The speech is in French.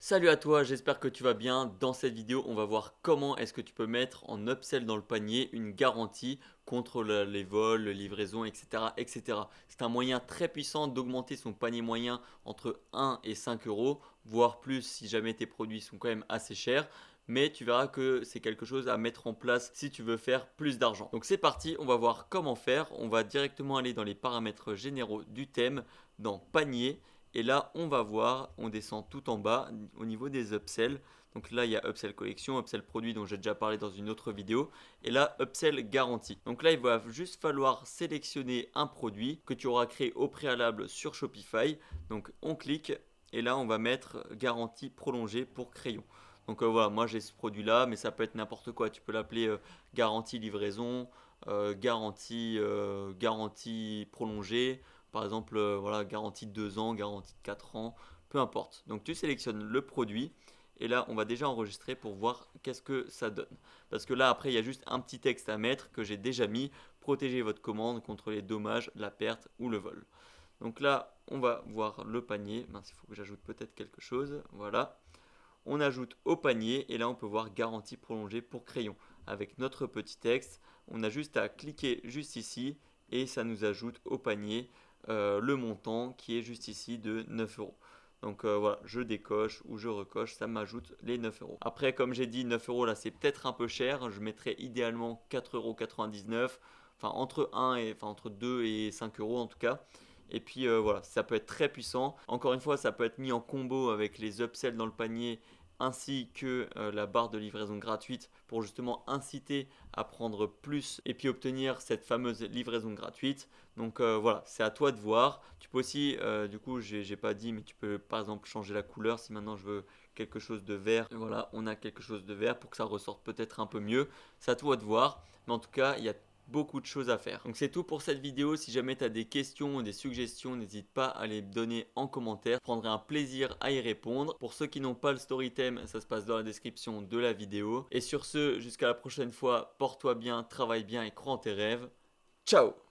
Salut à toi, j'espère que tu vas bien. Dans cette vidéo, on va voir comment est-ce que tu peux mettre en upsell dans le panier une garantie contre les vols, les livraisons, etc. etc. C'est un moyen très puissant d'augmenter son panier moyen entre 1 et 5 euros, voire plus si jamais tes produits sont quand même assez chers. Mais tu verras que c'est quelque chose à mettre en place si tu veux faire plus d'argent. Donc c'est parti, on va voir comment faire. On va directement aller dans les paramètres généraux du thème, dans panier. Et là, on va voir, on descend tout en bas au niveau des upsells. Donc là, il y a upsell collection, upsell produit dont j'ai déjà parlé dans une autre vidéo. Et là, upsell garantie. Donc là, il va juste falloir sélectionner un produit que tu auras créé au préalable sur Shopify. Donc on clique et là, on va mettre garantie prolongée pour crayon. Donc voilà, moi j'ai ce produit là, mais ça peut être n'importe quoi. Tu peux l'appeler garantie livraison, garantie prolongée. Par exemple, voilà, garantie de 2 ans, garantie de 4 ans, peu importe. Donc tu sélectionnes le produit et là on va déjà enregistrer pour voir qu'est-ce que ça donne. Parce que là après il y a juste un petit texte à mettre que j'ai déjà mis. Protégez votre commande contre les dommages, la perte ou le vol. Donc là on va voir le panier. Mince, il faut que j'ajoute peut-être quelque chose. Voilà. On ajoute au panier et là on peut voir garantie prolongée pour crayon. Avec notre petit texte, on a juste à cliquer juste ici et ça nous ajoute au panier le montant qui est juste ici de 9 euros. Donc voilà, je décoche ou je recoche, ça m'ajoute les 9 euros. Après, comme j'ai dit, 9 euros là c'est peut-être un peu cher. Je mettrais idéalement 4,99 €, enfin entre 2 et 5 euros en tout cas. Et puis voilà, ça peut être très puissant. Encore une fois, ça peut être mis en combo avec les upsells dans le panier ainsi que la barre de livraison gratuite pour justement inciter à prendre plus et puis obtenir cette fameuse livraison gratuite. Donc voilà, c'est à toi de voir. Tu peux aussi, du coup, j'ai pas dit, mais tu peux par exemple changer la couleur si maintenant je veux quelque chose de vert. Voilà, on a quelque chose de vert pour que ça ressorte peut-être un peu mieux. C'est à toi de voir. Mais en tout cas, il y a beaucoup de choses à faire. Donc c'est tout pour cette vidéo. Si jamais tu as des questions ou des suggestions, n'hésite pas à les donner en commentaire. Je prendrai un plaisir à y répondre. Pour ceux qui n'ont pas le story theme, ça se passe dans la description de la vidéo. Et sur ce, jusqu'à la prochaine fois, porte-toi bien, travaille bien et crois en tes rêves. Ciao!